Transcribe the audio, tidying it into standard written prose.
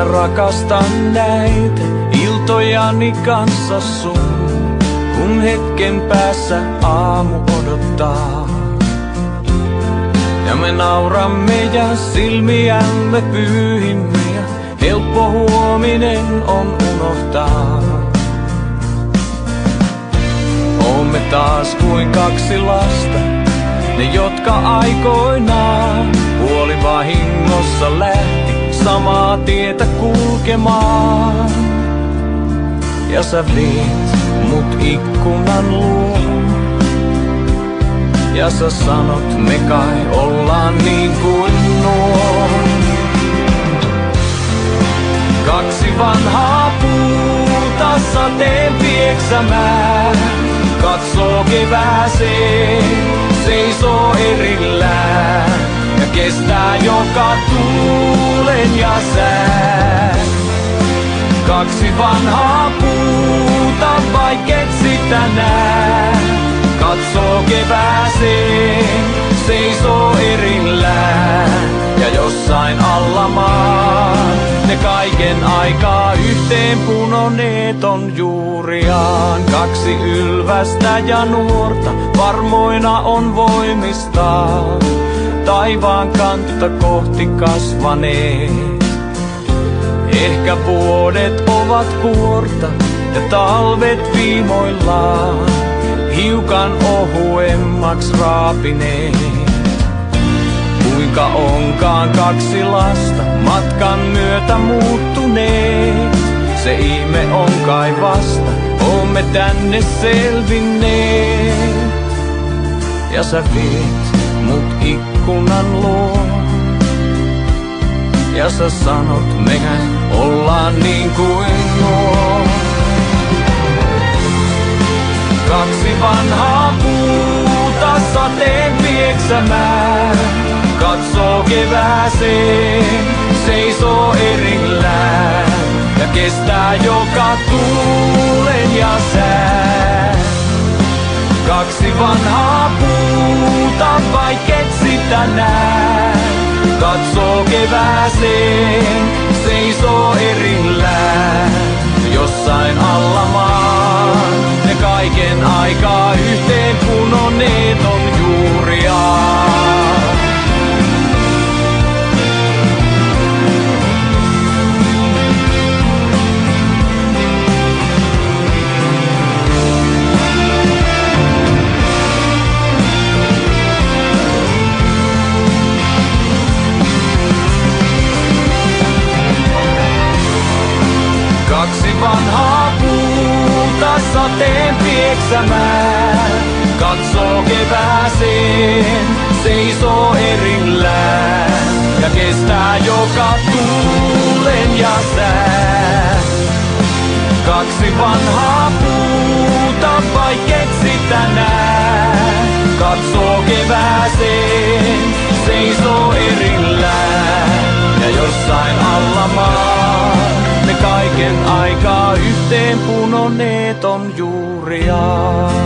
Minä rakastan näitä iltojani kanssa sun, kun hetken päässä aamu odottaa. Ja me nauramme ja silmiämme pyyhimme ja helppo huominen on unohtaa. Oomme taas kuin kaksi lasta, ne jotka aikoinaan puolivahingossa lähti samaa tietä kulkemaan. Ja sä viit mut ikkunan luo, ja sä sanot me kai ollaan niin kuin nuo. Kaksi vanhaa puuta sateen pieksämään, katsoo kevääseen, seisoo erillään ja kestää joka tuulen ja sään. Kaksi vanhaa puuta, vaikket sitä nää, katsoo kevääseen, seisoo erillään ja jossain alla maan ne kaiken aikaa yhteen punoneet on juuriaan. Kaksi ylvästä ja nuorta varmoina on voimistaan, taivaan kanta kohti kasvaneet. Ehkä vuodet ovat kuorta ja talvet viimoillaan hiukan ohuemmaks raapineet. Kuinka onkaan kaksi lasta matkan myötä muuttuneet, se ihme on kai vasta, oomme tänne selvinneet. Ja sä viet mut ikkunan luo, ja sä sanot mehän ollaan niin kuin nuo. Kaksi vanhaa puuta sateen pieksämään, katsoo kevääseen, seisoo erillään ja kestää joka tuulen ja sään. Kaksi vanhaa puuta, vaikket sitä nää, katsoo kevääseen, seisoo erillään jossain alla maan. Ne kaiken aikaa yhteen punoneet on juuriaan. Kaksi vanhaa puuta sateen pieksämään, katsoo kevääseen, seisoo erillään ja kestää joka tuulen ja sään. Kaksi vanhaa puuta, vaikket sitä nää, katsoo kevääseen, seisoo erillään ja jossain alla maan ne kaiken aikaa yhteen punoneet on juuriaan.